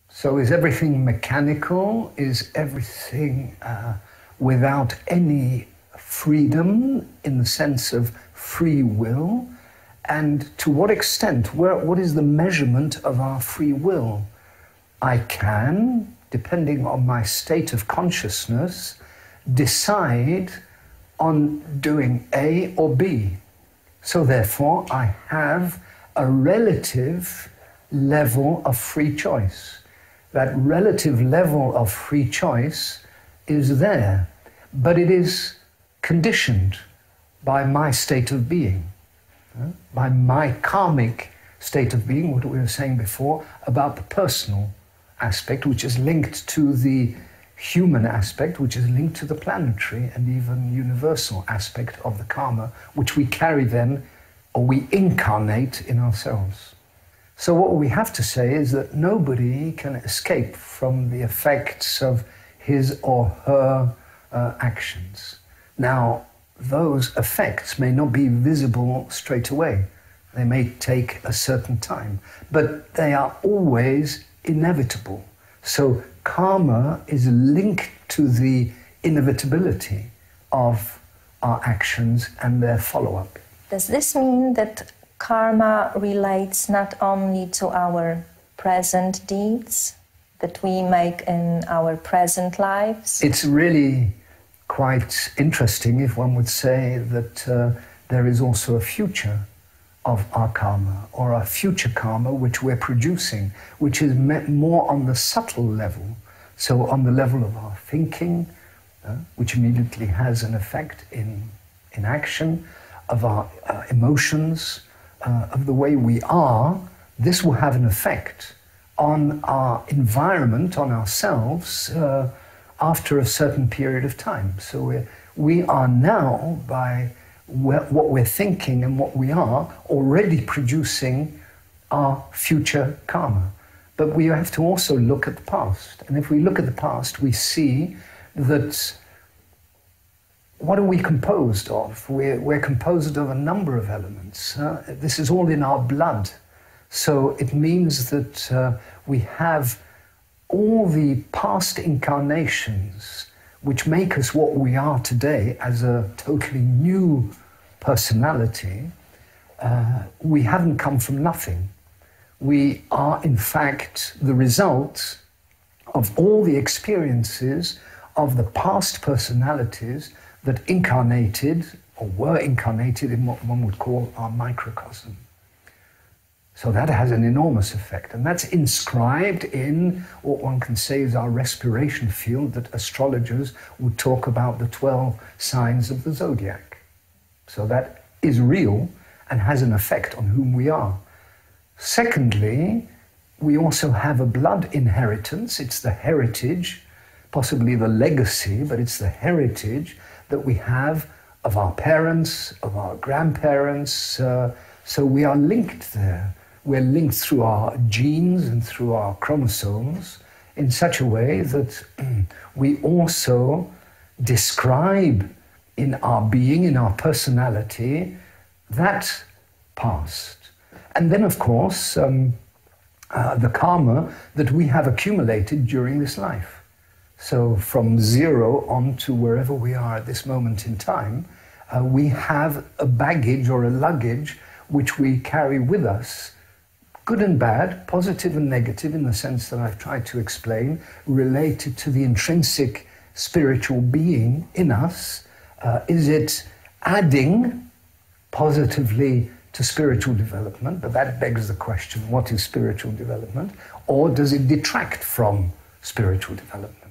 So is everything mechanical? Is everything without any freedom in the sense of free will? And to what extent? What is the measurement of our free will? I can, depending on my state of consciousness, decide on doing A or B. So therefore, I have a relative level of free choice. That relative level of free choice is there, but it is conditioned by my state of being, by my karmic state of being, what we were saying before about the personal aspect, which is linked to the human aspect, which is linked to the planetary and even universal aspect of the karma, which we carry then, or we incarnate in ourselves. So what we have to say is that nobody can escape from the effects of his or her actions. Now, those effects may not be visible straight away. They may take a certain time, but they are always inevitable. So karma is linked to the inevitability of our actions and their follow-up. Does this mean that karma relates not only to our present deeds that we make in our present lives? It's really quite interesting if one would say that there is also a future of our karma, or a future karma which we're producing, which is more on the subtle level. So on the level of our thinking, which immediately has an effect in action, of our emotions, of the way we are. This will have an effect on our environment, on ourselves, after a certain period of time. So we are now, by what we're thinking and what we are, already producing our future karma. But we have to also look at the past. And if we look at the past, we see that what are we composed of? We're composed of a number of elements. This is all in our blood. So it means that we have all the past incarnations which make us what we are today as a totally new personality. We haven't come from nothing. We are, in fact, the result of all the experiences of the past personalities that incarnated, or were incarnated, in what one would call our microcosm. So that has an enormous effect, and that's inscribed in what one can say is our respiration field, that astrologers would talk about the 12 signs of the zodiac. So that is real and has an effect on whom we are. Secondly, we also have a blood inheritance. It's the heritage, possibly the legacy, but it's the heritage that we have of our parents, of our grandparents. So we are linked there. We're linked through our genes and through our chromosomes in such a way that we also describe in our being, in our personality, that past. And then, of course, the karma that we have accumulated during this life. So from zero on to wherever we are at this moment in time, we have a baggage or a luggage which we carry with us, good and bad, positive and negative, in the sense that I've tried to explain, related to the intrinsic spiritual being in us. Is it adding positively to spiritual development? But that begs the question, what is spiritual development? Or does it detract from spiritual development?